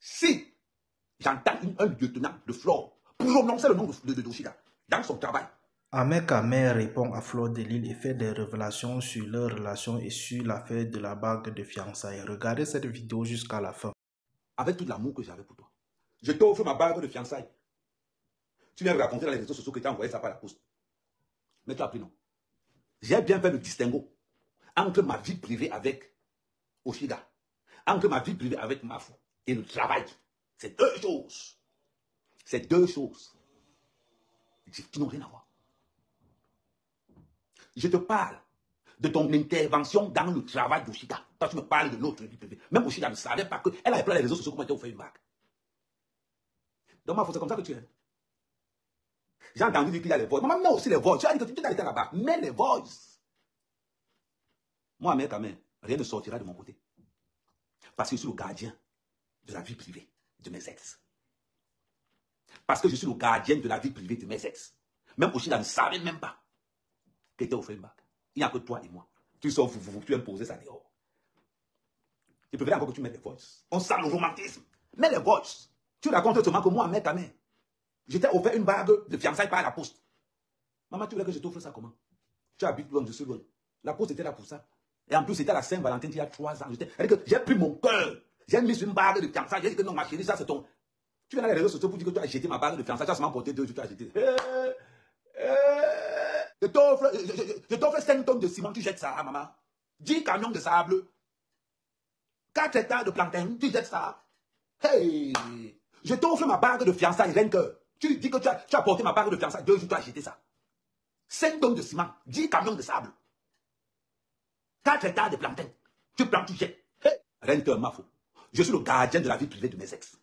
si j'entends un lieutenant de Flore prononcer le nom de Douchiga dans son travail. Ahmed Kamer répond à Flore de Lille et fait des révélations sur leur relation et sur l'affaire de la bague de fiançailles. Regardez cette vidéo jusqu'à la fin. Avec tout l'amour que j'avais pour toi, je t'offre ma bague de fiançailles. Tu viens me raconter dans les réseaux sociaux que tu as envoyé ça par la poste. Mais tu as pris non. J'ai bien fait le distinguo entre ma vie privée avec Oshiga, entre ma vie privée avec Mafou et le travail. C'est deux choses. C'est deux choses qui n'ont rien à voir. Je te parle de ton intervention dans le travail d'Oshiga. Toi, tu me parles de notre vie privée. Même Oshiga ne savait pas qu'elle avait pris les réseaux sociaux comment elle t'a offert une bague. Donc, Mafou, c'est comme ça que tu es. J'ai entendu dire qu'il y a les voices. Maman, mets aussi les voices. Tu as dit que tu t'es arrêté là-bas. Mets les voices. Moi, mec, quand même, rien ne sortira de mon côté. Parce que je suis le gardien de la vie privée de mes ex. Parce que je suis le gardien de la vie privée de mes ex. Même Oshiga ne savait même pas qu'il t'a offert une bague. Il n'y a que toi et moi. Tu sors, tu viens poser ça dehors. Je préfère encore que tu mettes les voices. On sent le romantisme. Mets les voices. Tu racontes seulement que moi, mec, quand même, je t'ai offert une bague de fiançailles par la poste. Maman, tu voulais que je t'offre ça comment? Tu habites loin, je suis loin. La poste était là pour ça. Et en plus, c'était la Saint-Valentin il y a 3 ans. J'ai pris mon cœur. J'ai mis une bague de fiançailles. J'ai dit que non, ma chérie, ça c'est ton. Tu viens dans les réseaux sociaux pour dire que tu as jeté ma bague de fiançailles. Tu as seulement porté 2 jours, tu as jeté. Je t'offre 5 tonnes de ciment, tu jettes ça, maman. 10 camions de sable. 4 hectares de plantain, tu jettes ça. Hey! Je t'offre ma bague de fiançailles, rien que. Tu dis que tu as porté ma bague de fiançailles, 2 jours, tu as jeté ça. 5 tonnes de ciment, 10 camions de sable. 4 hectares de plantain. Tu prends, tu jettes. Hey! Rien que ma faute. Je suis le gardien de la vie privée de mes ex.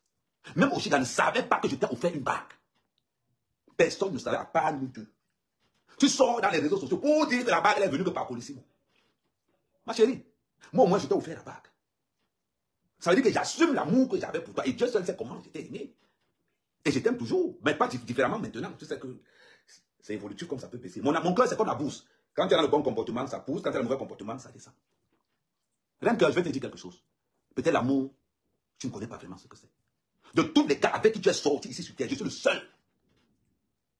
Même Oshiga ne savait pas que je t'ai offert une bague. Personne ne savait à part nous deux. Tu sors dans les réseaux sociaux pour dire que la bague elle est venue que par Colissimo. Ma chérie, moi au moins je t'ai offert la bague. Ça veut dire que j'assume l'amour que j'avais pour toi. Et Dieu seul sait comment je t'ai aimé. Et je t'aime toujours, mais pas différemment maintenant. Tu sais que c'est évolutif comme ça peut baisser. Mon cœur, c'est comme la bourse. Quand tu as le bon comportement, ça pousse. Quand tu as le mauvais comportement, ça descend. Rien que je vais te dire quelque chose. Peut-être l'amour, tu ne connais pas vraiment ce que c'est. De tous les gars avec qui tu es sorti ici sur terre, je suis le seul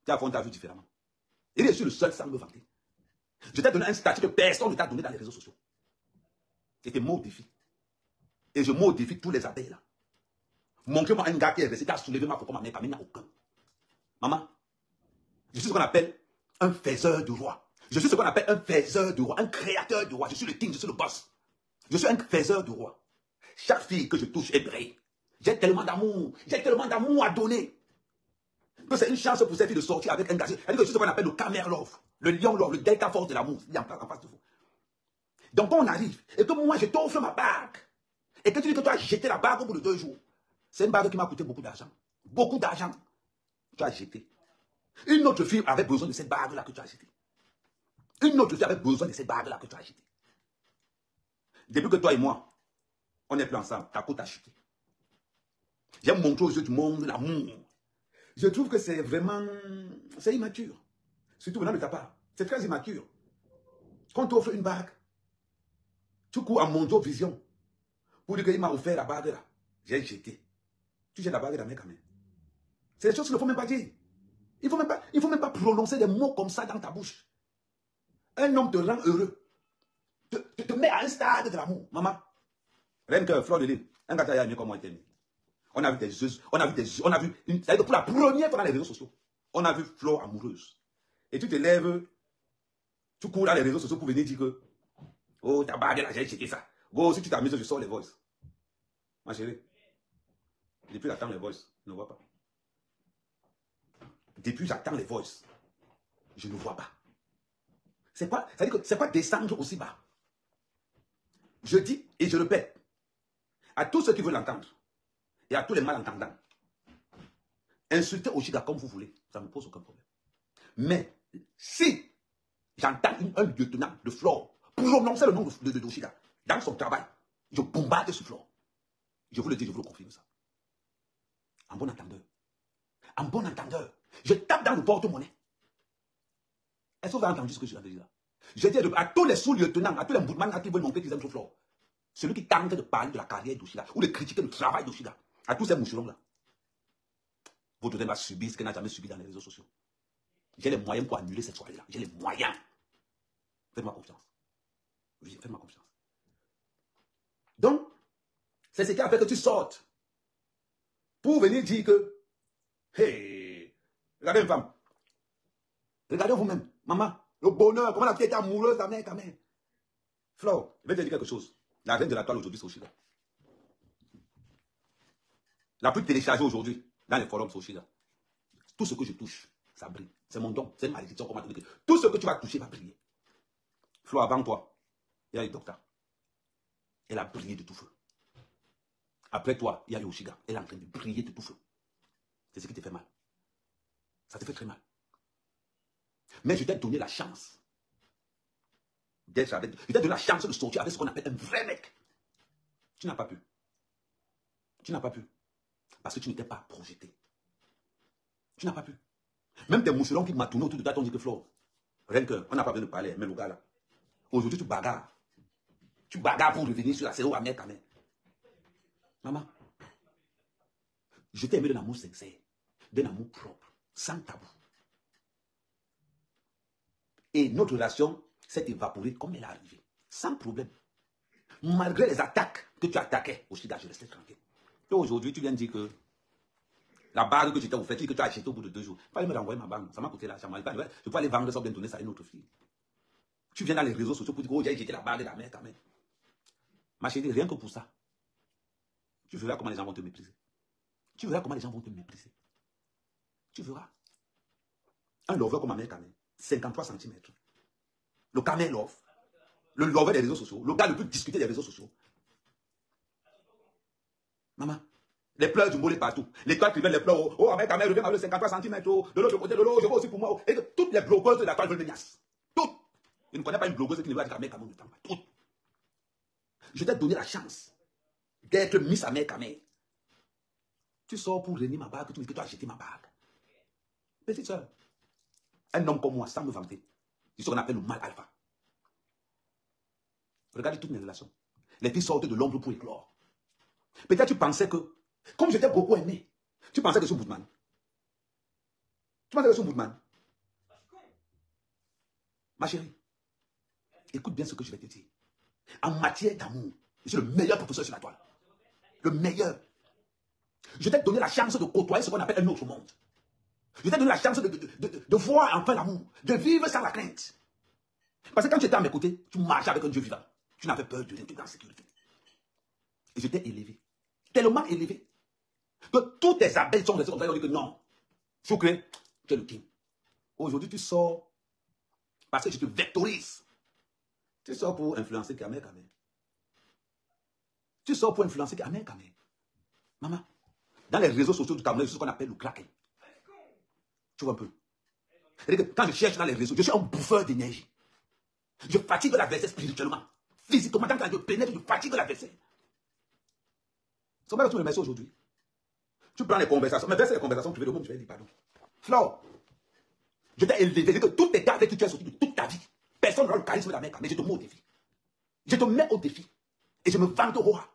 qui a affronté ta vie différemment. Et je suis le seul sans me vanter. Je t'ai donné un statut que personne ne t'a donné dans les réseaux sociaux. C'était mon défi. Et je modifie tous les abeilles là. Montrez-moi un gars qui est resté, qui a soulevé ma comme ma mère, il n'y a aucun. Maman, je suis ce qu'on appelle un faiseur de roi. Je suis ce qu'on appelle un faiseur de roi, un créateur de roi. Je suis le king, je suis le boss. Je suis un faiseur de roi. Chaque fille que je touche est brille. J'ai tellement d'amour à donner. Que c'est une chance pour cette fille de sortir avec un gars. Elle dit que je suis ce qu'on appelle le Camer Love, le lion love, le delta force de l'amour. Il y a en face de vous. Donc quand on arrive, et que moi je t'offre ma bague, et que tu dis que tu as jeté la bague au bout de 2 jours, c'est une bague qui m'a coûté beaucoup d'argent. Beaucoup d'argent. Tu as jeté. Une autre fille avait besoin de cette bague-là que tu as jetée. Une autre fille avait besoin de cette bague-là que tu as jetée. Depuis que toi et moi, on n'est plus ensemble, ta côte a chuté. J'ai montré aux yeux du monde l'amour. Je trouve que c'est vraiment... C'est immature. Surtout venant de ta part. C'est très immature. Quand tu offres une bague, tu cours à Monzo Vision pour dire qu'il m'a offert la bague là. J'ai jeté. Tu jettes la bague dans mes caméras. C'est des choses qu'il ne faut même pas dire. Il ne faut même pas prononcer des mots comme ça dans ta bouche. Un homme te rend heureux. Te met à un stade de l'amour. Maman, rien que Flore de Lille, un gars qui a aimé comme moi était aimé. On a vu des yeux, c'est-à-dire que pour la première fois dans les réseaux sociaux, on a vu Flore amoureuse. Et tu te lèves, tu cours dans les réseaux sociaux pour venir dire que, oh, ta bague là, j'ai checké ça. Go, si tu t'amuses, je sors les voices. Ma chérie, depuis j'attends les voices, je ne vois pas. Depuis j'attends les voices, je ne vois pas. C'est quoi, c'est-à-dire que c'est quoi descendre aussi bas? Je dis et je répète à tous ceux qui veulent l'entendre et à tous les malentendants, insultez Oshiga comme vous voulez, ça ne me pose aucun problème. Mais si j'entends un lieutenant de Flore prononcer le nom de Oshiga dans son travail, je bombarde sur Flore. Je vous le dis, je vous le confirme ça. En bon entendeur. En bon entendeur. Je tape dans le porte-monnaie. Est-ce que vous avez entendu ce que je viens de dire là? Je dis à tous les sous-lieutenants, à tous les mouvements qui veulent montrer qu'ils aiment Flore, celui qui tente de parler de la carrière d'Oshiga ou de critiquer le travail d'Oshiga, À tous ces moucherons-là, votre reine va subir ce qu'elle n'a jamais subi dans les réseaux sociaux. J'ai les moyens pour annuler cette soirée-là. J'ai les moyens. Faites-moi confiance. Oui, faites-moi confiance. Donc, c'est ce qui a fait que tu sortes pour venir dire que, hey, regardez une femme. Regardez vous-même, maman, le bonheur, comment la fille était amoureuse, ta mère. Flo, je vais te dire quelque chose. La reine de la toile aujourd'hui, c'est Oshida. La plus téléchargée aujourd'hui dans les forums, c'est Oshida. Tout ce que je touche, ça brille. C'est mon don, c'est une malédiction qu'on m'a donné. Tout ce que tu vas toucher va briller. Flo, avant toi, il y a eu Docteur. Elle a brillé de tout feu. Après toi, il y a eu Oshiga. Elle est en train de briller de tout feu. C'est ce qui te fait mal. Ça te fait très mal. Mais je t'ai donné la chance d'être avec. Je t'ai donné la chance de sortir avec ce qu'on appelle un vrai mec. Tu n'as pas pu. Tu n'as pas pu. Parce que tu n'étais pas projeté. Tu n'as pas pu. Même tes moucherons qui m'ont tourné autour de toi t'ont dit que Flo, rien que, on n'a pas besoin de parler, mais le gars là. Aujourd'hui, tu bagarres. Tu bagarres pour revenir sur la série à mère ta mère. Maman, je t'ai aimé d'un amour sincère, d'un amour propre, sans tabou. Et notre relation s'est évaporée comme elle est arrivée, sans problème. Malgré les attaques que tu attaquais, Oshida, je restais tranquille. Et aujourd'hui, tu viens de dire que la bague que tu t'as offerte, que tu as achetée au bout de 2 jours, il fallait me renvoyer ma bague. Ça m'a coûté l'argent. Je peux aller vendre ça ou bien donner ça à une autre fille. Tu viens dans les réseaux sociaux pour dire que oh, j'ai jeté la bague de la mère, ta mère. Ma chérie, rien que pour ça, tu verras comment les gens vont te mépriser. Tu verras comment les gens vont te mépriser. Tu verras. Un lover comme ma mère, 53 cm. Le camel love. Le lover des réseaux sociaux. Le gars le plus discuté des réseaux sociaux. Maman, les pleurs du mollet partout. Les toiles qui viennent, les pleurs. Oh, avec ta mère, je viens avec le 53 cm. De l'autre côté, de l'autre, je veux aussi pour moi. Et toutes les blogueuses de la toile veulent me niasse. Toutes. Je ne connais pas une blogueuse qui ne va dire Kamé Kamon de temps. Toutes. Je t'ai donné la chance d'être Miss Amère Kamé. Tu sors pour renier ma bague, tu me dis que tu as jeté ma bague. Petite soeur, un homme comme moi, sans me vanter, c'est ce qu'on appelle le mal alpha. Regardez toutes mes relations. Les filles sortent de l'ombre pour éclore. Peut-être tu pensais que, comme je t'ai beaucoup aimé, tu pensais que je suis un boutman. Tu pensais que je suis un boutman. Ma chérie, écoute bien ce que je vais te dire. En matière d'amour, je suis le meilleur professeur sur la toile. Le meilleur. Je t'ai donné la chance de côtoyer ce qu'on appelle un autre monde. Je t'ai donné la chance de voir enfin l'amour, de vivre sans la crainte. Parce que quand tu étais à mes côtés, tu marchais avec un Dieu vivant. Tu n'avais peur de rien, tu étais en sécurité. Et je t'ai élevé. Tellement élevé. Que toutes tes abeilles sont restées comme ça. Ils ont dit que non. Choukre, tu es le king. Aujourd'hui, tu sors parce que je te vectorise. Tu sors pour influencer Kamé. Tu sors pour influencer Kamé. Maman, dans les réseaux sociaux du Cameroun, c'est ce qu'on appelle le cracking. Tu vois un peu. Quand je cherche dans les réseaux, je suis un bouffeur d'énergie. Je fatigue l'adversaire spirituellement. Physiquement, quand je pénètre, je fatigue l'adversaire. C'est pour ça que tu me remercies aujourd'hui. Tu prends les conversations. Mais verser les conversations privées, le monde, je vais dire pardon. Flo, je t'ai élevé. Que tous tes gars avec qui tu es sorti de toute ta vie, personne n'aura le charisme de la mère, mais je te mets au défi. Je te mets au défi. Et je me vante au roi.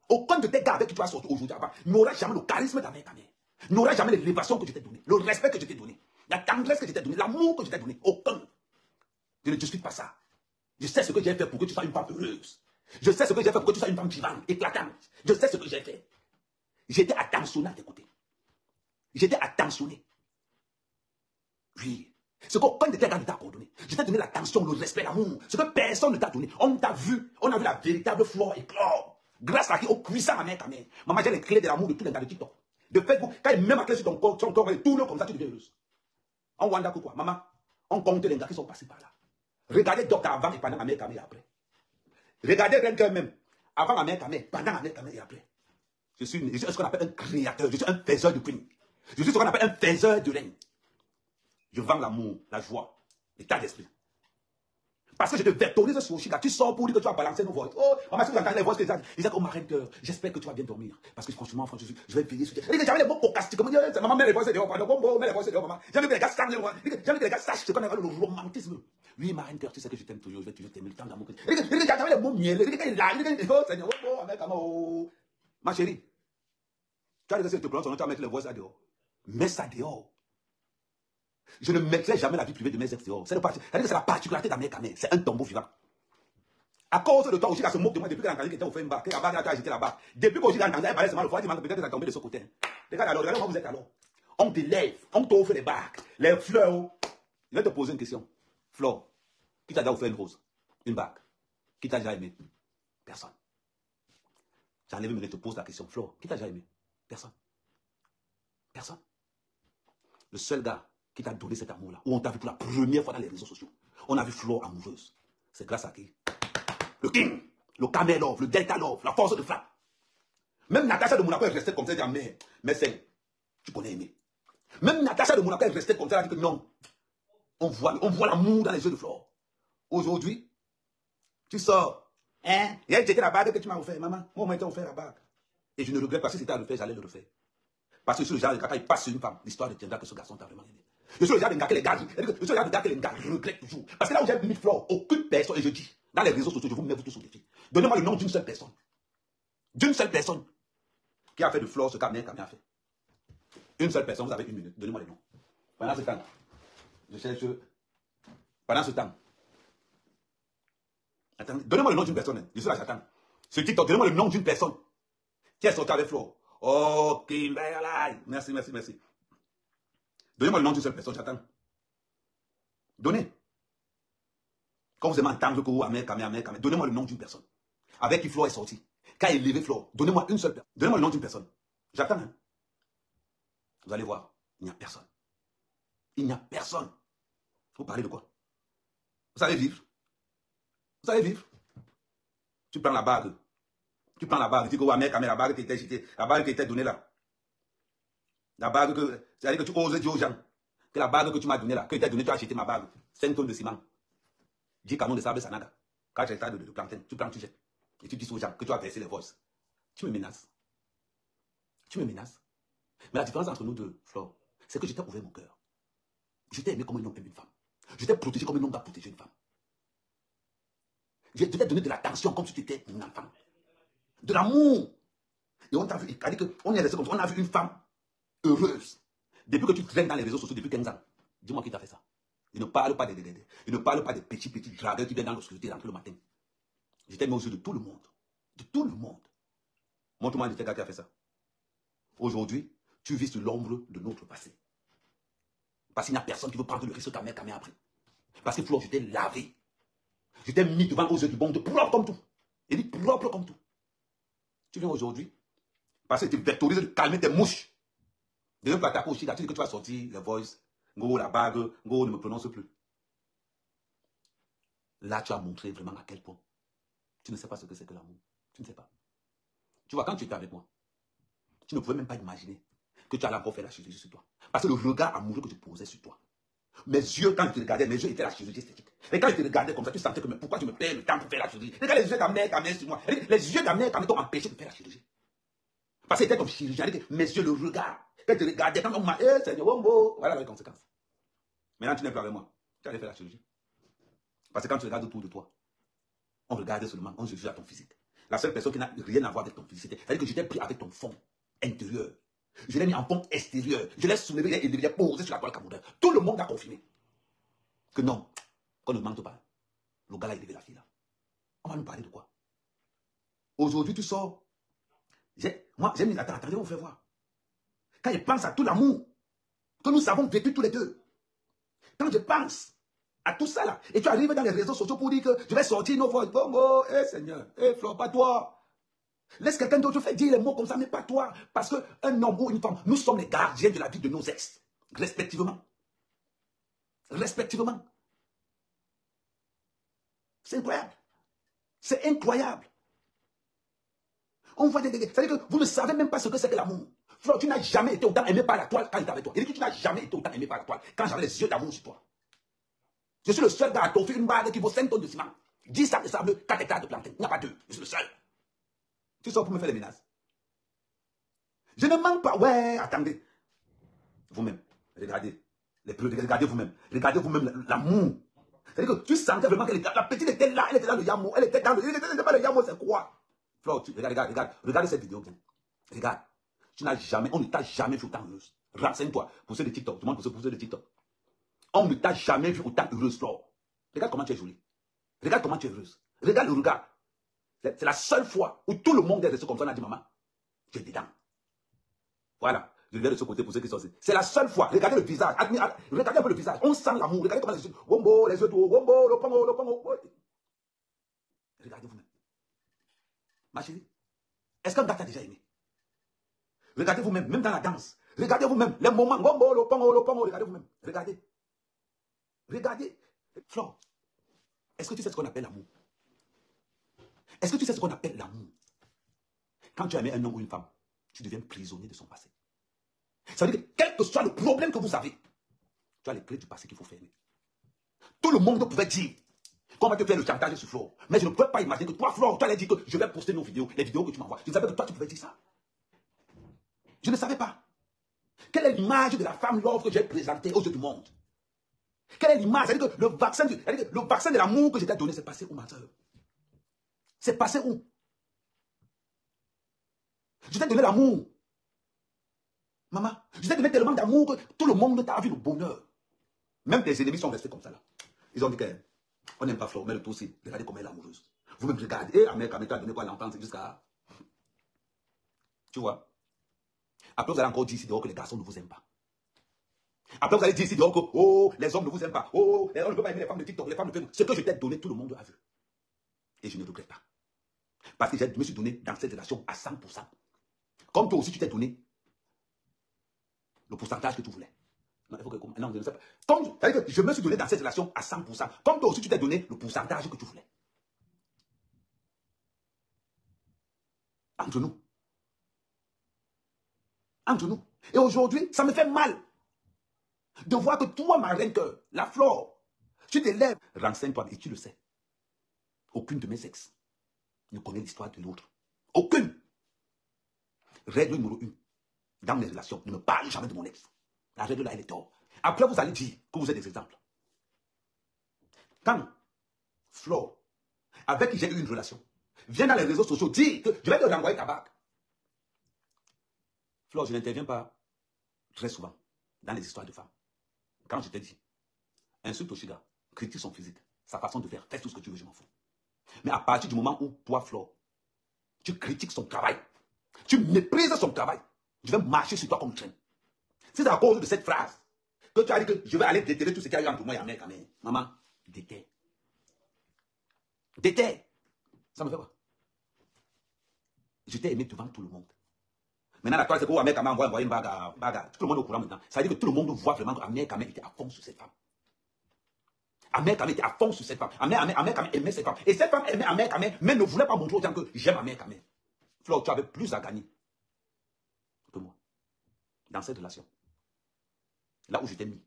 Aucun de tes gars avec qui tu as sorti aujourd'hui n'aura jamais le charisme de la mère, n'aura jamais l'élévation que je t'ai donnée, le respect que je t'ai donné, la tendresse que je t'ai donnée, l'amour que je t'ai donné. Aucun. Je ne discute pas ça. Je sais ce que j'ai fait pour que tu sois une femme heureuse. Je sais ce que j'ai fait pour que tu sois une femme vivante, éclatante. Je sais ce que j'ai fait. J'étais attentionné à tes côtés. J'étais attentionné. Oui. Ce qu'aucun de tes gars ne t'a coordonné. Je t'ai donné l'attention, le respect, l'amour. Ce que personne ne t'a donné. On t'a vu. On a vu la véritable flore éclore. Grâce à qui, au puissant ma mère, ta mère. Maman, j'ai les clés de l'amour de tous les gars de TikTok. De Facebook. Quand il met ma clé sur ton corps, et tourne comme ça, tu deviens heureuse. On wanda quoi, maman. On compte les gars qui sont passés par là. Regardez Docteur avant et pendant ma mère, ta mère et après. Regardez Renker même. Avant ma mère, ta mère, pendant ma mère, ta mère et après. Je suis ce qu'on appelle un créateur. Je suis un faiseur de prix. Je suis ce qu'on appelle un faiseur de règne. Je vends l'amour, la joie, l'état d'esprit. Parce que je te vectorise sur Oshida. Tu sors pour dire que tu vas balancer nos voix. Oh, maman, si vous entendez les voix que ils disent, oh, ma reine cœur, j'espère que tu vas bien dormir. Parce que franchement, je vais veiller sur toi. J'avais les mots caucastiques. Maman, mets les voix, c'est dehors. Mets les voix, c'est dehors, maman. J'aime que les gars sachent. J'aime que les gars sachent ce qu'on appelle le romantisme. Oui, ma reine cœur, tu sais que je t'aime toujours. Je vais toujours t'aimer le temps d'amour. J'avais les mots mielleux. Oh, Seigneur, oh, ma chérie. Tu as dit que si je te prononce son nom, tu vas mettre les voix ça dehors. Mets ça dehors. Je ne mettrai jamais la vie privée de mes ex dehors. C'est la particularité d'Amérique. C'est un tombeau vivant. À cause de toi, aussi, elle se moque de moi depuis qu'elle a entendu qu'elle était au fait une barre, que la barre a agité la barre. Depuis qu'elle a entendu, elle parlait seulement le foie, peut-être qu'elle est tombée de ce côté. Regarde alors, regardez où vous êtes alors. On te lève, on t'offre les bagues, les fleurs. Je vais te poser une question. Flore, qui t'a déjà offert une rose, une bague? Qui t'a déjà aimé? Personne. J'ai enlevé, mais je te pose la question. Flore, qui t'a déjà aimé? Personne. Personne. Le seul gars qui t'a donné cet amour-là, où on t'a vu pour la première fois dans les réseaux sociaux, on a vu Flore amoureuse. C'est grâce à qui? Le King, le Camel Love, le Delta Love, la force de frappe. Même Natacha de Monaco est restée comme ça, elle dit, mais c'est, tu connais aimé. Même Natacha de Monaco est restée comme ça, elle dit que non. On voit l'amour dans les yeux de Flore. Aujourd'hui, tu sors. Hein? Et elle était la bague que tu m'as offert, maman. Moi, on m'a offert la bague. Et je ne regrette pas, si c'était à le faire, j'allais le refaire. Parce que je suis le genre de gars, quand il passe sur une femme, l'histoire retiendra que ce garçon t'a vraiment aimé. Je suis le genre de gars que les gars, regrettent toujours. Parce que là où j'ai mis Flore, aucune personne, et je dis, dans les réseaux sociaux, je vous mets tous au défi. Donnez-moi le nom d'une seule personne. D'une seule personne qui a fait de Flore ce qu'Amien a fait. Une seule personne, vous avez 1 minute. Donnez-moi les noms. Pendant ce temps, je cherche. Pendant ce temps. Attendez, donnez-moi le nom d'une personne. Je suis là, j'attends. Ce TikTok, donnez-moi le nom d'une personne qui est sortie avec Flore. Oh, Kimberley. Merci. Donnez-moi le nom d'une seule personne, j'attends. Donnez. Quand vous aimez entendre que vous amène, donnez-moi le nom d'une personne. Avec qui Flore est sorti. Quand il levé Flore, donnez-moi une seule personne. Donnez-moi le nom d'une personne. J'attends. Hein. Vous allez voir, il n'y a personne. Il n'y a personne. Vous parlez de quoi? Vous savez vivre. Vous savez vivre. Tu prends la bague. Tu prends la bague. Tu dis que la bague qui était jetée, la bague qui était donnée là. La bague que. C'est-à-dire que tu oses dire aux gens que la bague que tu m'as donnée là, que tu as donnée, tu as acheté ma bague. 5 tonnes de ciment. 10 canons de sable Sanaga. Quand tu as de plantain, tu prends, tu jettes. Et tu dis aux gens que tu as versé les voices. Tu me menaces. Tu me menaces. Mais la différence entre nous deux, Flore, c'est que je t'ai ouvert mon cœur. Je t'ai aimé comme un homme aime une femme. Je t'ai protégé comme un homme doit protéger une femme. Je t'ai donné de l'attention comme si tu étais une enfant. De l'amour. Et on t'a vu, on est resté comme ça. On a vu une femme heureuse. Depuis que tu traînes dans les réseaux sociaux depuis 15 ans. Dis-moi qui t'a fait ça. Il ne parle pas des petits dragueurs qui viennent dans l'obscurité rentrer le matin. Je t'ai mis aux yeux de tout le monde. De tout le monde. Montre-moi un de tes gars qui a fait ça. Aujourd'hui, tu vis sur l'ombre de notre passé. Parce qu'il n'y a personne qui veut prendre le risque qu'Amé a pris. Parce que Flore, je t'ai lavé. Je t'ai mis devant aux yeux du monde, propre comme tout. Il dit propre comme tout. Tu viens aujourd'hui, parce que tu vectorises de calmer tes mouches. Deuxième fois, tu aussi, tu dis que tu vas sortir les voices, go, la bague, go, ne me prononce plus. Là, tu as montré vraiment à quel point tu ne sais pas ce que c'est que l'amour. Tu ne sais pas. Tu vois, quand tu étais avec moi, tu ne pouvais même pas imaginer que tu allais encore faire la chirurgie sur toi. Parce que le regard amoureux que tu posais sur toi. Mes yeux, quand je te regardais, mes yeux étaient la chirurgie esthétique. Et quand je te regardais comme ça, tu sentais que mais pourquoi tu me perds le temps pour faire la chirurgie? Regarde les yeux d'Amé sur moi. Les yeux d'Amé t'ont empêché de faire la chirurgie. Parce que c'était comme chirurgien. Mes yeux, le regard. Quand je te regardais, quand on m'a dit, Seigneur, voilà les conséquences. Maintenant, tu n'es plus avec moi. Tu allais faire la chirurgie. Parce que quand tu regardes autour de toi, on regarde seulement, on se juge à ton physique. La seule personne qui n'a rien à voir avec ton physique, c'est-à-dire que je t'ai pris avec ton fond intérieur. Je l'ai mis en fond extérieur. Je l'ai soulevé et il est posé sur la toile camerounaise. Tout le monde a confirmé que non, qu'on ne mente pas. Le gars là, il devait la fille là. On va nous parler de quoi? Aujourd'hui, tu sors. Moi, j'ai mis. Attendez, on fait voir. Quand je pense à tout l'amour que nous avons vécu tous les deux, quand je pense à tout ça là, et tu arrives dans les réseaux sociaux pour dire que je vais sortir nos voix. Bongo, Seigneur, Flore, pas toi. Laisse quelqu'un d'autre faire dire les mots comme ça, mais pas toi. Parce qu'un homme ou une femme, nous sommes les gardiens de la vie de nos ex. Respectivement. Respectivement. C'est incroyable. C'est incroyable. On voit des... C'est-à-dire que vous ne savez même pas ce que c'est que l'amour. Flore, tu n'as jamais été autant aimé par la toile quand il était avec toi. Il dit que tu n'as jamais été autant aimé par la toile quand j'avais les yeux d'amour sur toi. Je suis le seul gars à t'offrir une bague qui vaut 5 tonnes de ciment, 10 sacs de sable, 4 hectares de plantain. Il n'y a pas deux. Je suis le seul. Tu sors pour me faire les menaces. Je ne mens pas. Ouais, attendez. Vous-même, regardez. Regardez vous-même. Regardez vous-même l'amour. C'est-à-dire que tu sentais vraiment que la petite était là, elle était dans le yamo. Elle était dans le... Elle n'était pas le yamo, c'est quoi? Flore, regarde cette vidéo bien. Regarde. Tu n'as jamais, on ne t'a jamais vu autant heureuse. Renseigne-toi. Pour ceux de TikTok, demande pour ceux de TikTok. On ne t'a jamais vu autant heureuse, Flore. Regarde comment tu es jolie. Regarde comment tu es heureuse. Regarde le regard. C'est la seule fois où tout le monde est resté comme ça. On a dit, maman, tu es dedans. Voilà. Je viens de ce côté pour ceux qui sont ici. C'est la seule fois. Regardez le visage. Regardez un peu le visage. On sent l'amour. Regardez comment les yeux. Wombo, les yeux tout. Wombo, le pongo, le pongo. Regardez vous-même. Ma chérie, est-ce qu'un gars t'a déjà aimé? Regardez vous-même, même dans la danse. Regardez vous-même. Les moments. Wombo, le pongo, le pongo. Regardez vous-même. Regardez. Regardez. Flore, est-ce que tu sais ce qu'on appelle l'amour? Est-ce que tu sais ce qu'on appelle l'amour? Quand tu aimes un homme ou une femme, tu deviens prisonnier de son passé. Ça veut dire que quel que soit le problème que vous avez, tu as les clés du passé qu'il faut fermer. Tout le monde pouvait dire qu'on va te faire le chantage sur Flore. Mais je ne pouvais pas imaginer que toi, Flore, tu allais dire que je vais poster nos vidéos, les vidéos que tu m'envoies. Je ne savais que toi, tu pouvais dire ça. Je ne savais pas. Quelle est l'image de la femme love que j'ai présentée aux yeux du monde? Quelle est l'image? C'est-à-dire que le vaccin de l'amour que je t'ai donné, c'est passé où, ma soeur? C'est passé où? Je t'ai donné l'amour. Maman, je t'ai donné tellement d'amour que tout le monde t'a vu le bonheur. Même tes ennemis sont restés comme ça là. Ils ont dit qu'on n'aime pas Flore, mais le tout aussi. Regardez comment elle est amoureuse. Vous-même regardez. Et Amérique, tu as donné quoi à l'entendre jusqu'à... Tu vois? Après, vous allez encore dire ici dehors que les garçons ne vous aiment pas. Après, vous allez dire ici dehors que oh, les hommes ne vous aiment pas. Oh, on ne peut pas aimer les femmes de TikTok, les femmes de Facebook. Ce que je t'ai donné, tout le monde a vu. Et je ne regrette pas. Parce que je me suis donné dans cette relation à 100%. Comme toi aussi, tu t'es donné le pourcentage que tu voulais. Non, il faut que, non, je ne sais pas. Comme, je me suis donné dans cette relation à 100%. Comme toi aussi, tu t'es donné le pourcentage que tu voulais. Entre nous. Entre nous. Et aujourd'hui, ça me fait mal de voir que toi, ma reine cœur, la Flore, tu t'élèves. Renseigne-toi, et tu le sais. Aucune de mes ex ne connaît l'histoire de l'autre. Aucune. Règle numéro 1. Dans mes relations, ne me parle jamais de mon ex. La règle là, elle est tort. Après, vous allez dire que vous êtes des exemples. Quand Flore, avec qui j'ai eu une relation, vient dans les réseaux sociaux dire que je vais te renvoyer ta bague. Flore, je n'interviens pas très souvent dans les histoires de femmes. Quand je t'ai dit, insulte Oshiga, critique son physique, sa façon de faire, fais tout ce que tu veux, je m'en fous. Mais à partir du moment où toi, Flore, tu critiques son travail, tu méprises son travail, je vais marcher sur toi comme train. Si c'est à cause de cette phrase que tu as dit que je vais aller déterrer tout ce qu'il y a eu entre moi et Amérique, maman, déterre. Déterre. Ça me fait quoi? Je t'ai aimé devant tout le monde. Maintenant, la toile, c'est qu'Amérique m'a envoyé une bague. Tout le monde est au courant maintenant. Ça veut dire que tout le monde voit vraiment qu'Amérique était à fond sur cette femme. Amérique était à fond sur cette femme. Amérique aimait cette femme. Et cette femme aimait Amérique, mais ne voulait pas montrer aux gens que j'aime Amérique. Flore, tu avais plus à gagner que moi dans cette relation. Là où je t'ai mis,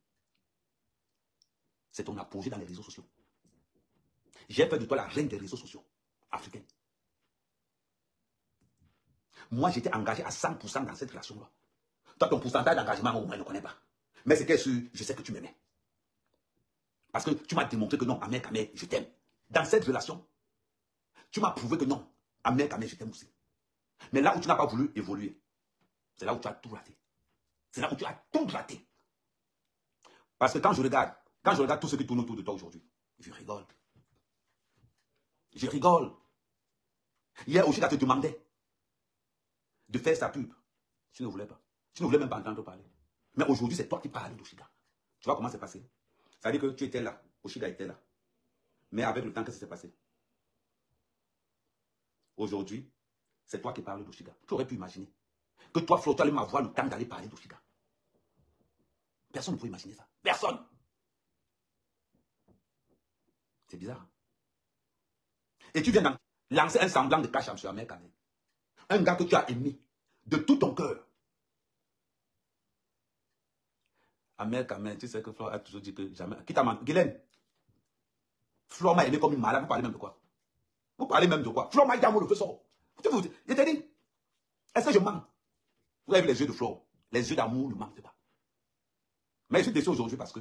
c'est ton apogée dans les réseaux sociaux. J'ai fait de toi la reine des réseaux sociaux africains. Moi, j'étais engagé à 100% dans cette relation-là. Toi, ton pourcentage d'engagement, au moins, je ne connais pas. Mais c'était sûr, je sais que tu m'aimais. Parce que tu m'as démontré que non, Amérique, je t'aime. Dans cette relation, tu m'as prouvé que non, Amérique, je t'aime aussi. Mais là où tu n'as pas voulu évoluer, c'est là où tu as tout raté. C'est là où tu as tout raté. Parce que quand je regarde tout ce qui tourne autour de toi aujourd'hui, je rigole. Je rigole. Hier, Oshiga te demandait de faire sa pub. Tu ne voulais pas. Tu ne voulais même pas entendre parler. Mais aujourd'hui, c'est toi qui parles d'Oshiga. Tu vois comment c'est passé? Ça veut dire que tu étais là. Oshiga était là. Mais avec le temps, qu'est-ce qui s'est passé? Aujourd'hui, c'est toi qui parles d'Oshiga. Tu aurais pu imaginer que toi, Flore, tu allais m'avoir le temps d'aller parler d'Oshiga. Personne ne peut imaginer ça. Personne. C'est bizarre. Et tu viens lancer un semblant de cash sur Amérique. Un gars que tu as aimé de tout ton cœur. Amérique, tu sais que Flore a toujours dit que jamais. Qui t'a menti? Guylaine, Flore m'a aimé comme une malade. Vous parlez même de quoi? Vous parlez même de quoi? Flore m'a dit à moi le feu sort. Je t'ai dit, est-ce que je mens? Vous avez vu les yeux de Flore? Les yeux d'amour ne mentent pas. Mais je suis déçu aujourd'hui parce que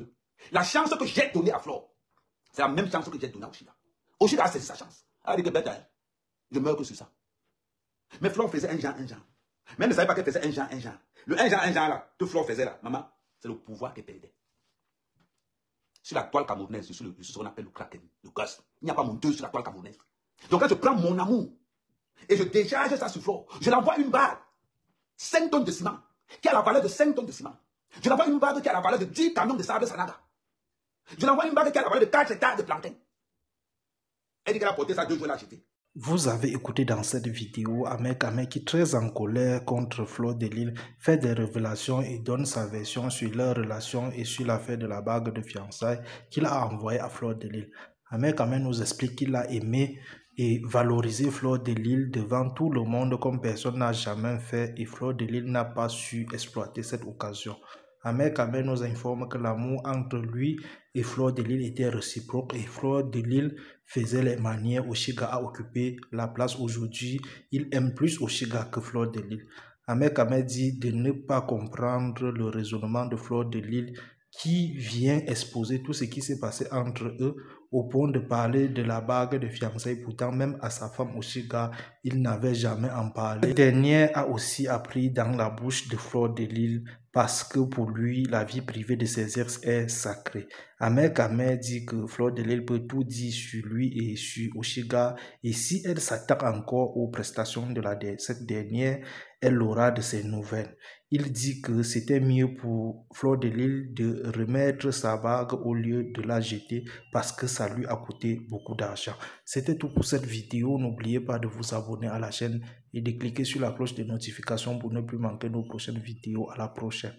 la chance que j'ai donnée à Flore, c'est la même chance que j'ai donnée à Oshiga. Oshiga a saisi sa chance. Elle a dit que bête, je meurs que sur ça. Mais Flore faisait un genre. Mais elle ne savait pas qu'elle faisait un genre. Le un genre là, que Flore faisait là, maman, c'est le pouvoir qu'elle perdait. Sur la toile camerounaise, c'est ce qu'on appelle le kraken, le gaz. Il n'y a pas monteuse sur la toile camerounaise. Donc quand je prends mon amour et je décharge ça sur Flore, je l'envoie une bague, 5 tonnes de ciment, qui a la valeur de 5 tonnes de ciment. Je l'envoie une bague qui a la valeur de 10 camions de sable Sanaga. Je l'envoie une bague qui a la valeur de 4 hectares de plantain. Elle dit qu'elle a porté ça 2 jours, elle a acheté. Vous avez écouté dans cette vidéo Ahmed Ahmed qui, très en colère contre Flore de Lille, fait des révélations et donne sa version sur leur relation et sur l'affaire de la bague de fiançailles qu'il a envoyée à Flore de Lille. Ahmed Ahmed nous explique qu'il a aimé et valorisé Flore de Lille devant tout le monde comme personne n'a jamais fait, et Flore de Lille n'a pas su exploiter cette occasion. Ahmed Ahmed nous informe que l'amour entre lui et Flore de Lille était réciproque, et Flore de Lille faisait les manières. Oshiga a occupé la place aujourd'hui. Il aime plus Oshiga que Flore de Lille. Ahmed Ahmed dit de ne pas comprendre le raisonnement de Flore de Lille qui vient exposer tout ce qui s'est passé entre eux au point de parler de la bague de fiançailles. Pourtant, même à sa femme Oshiga, il n'avait jamais en parlé. Le dernier a aussi appris dans la bouche de Flore de Lille parce que pour lui, la vie privée de ses ex est sacrée. Ahmed Ahmed dit que Flore de Lille peut tout dire sur lui et sur Oshiga, et si elle s'attaque encore aux prestations de cette dernière, elle aura de ses nouvelles. Il dit que c'était mieux pour Flore de Lille de remettre sa bague au lieu de la jeter parce que ça lui a coûté beaucoup d'argent. C'était tout pour cette vidéo. N'oubliez pas de vous abonner à la chaîne et de cliquer sur la cloche de notification pour ne plus manquer nos prochaines vidéos. À la prochaine.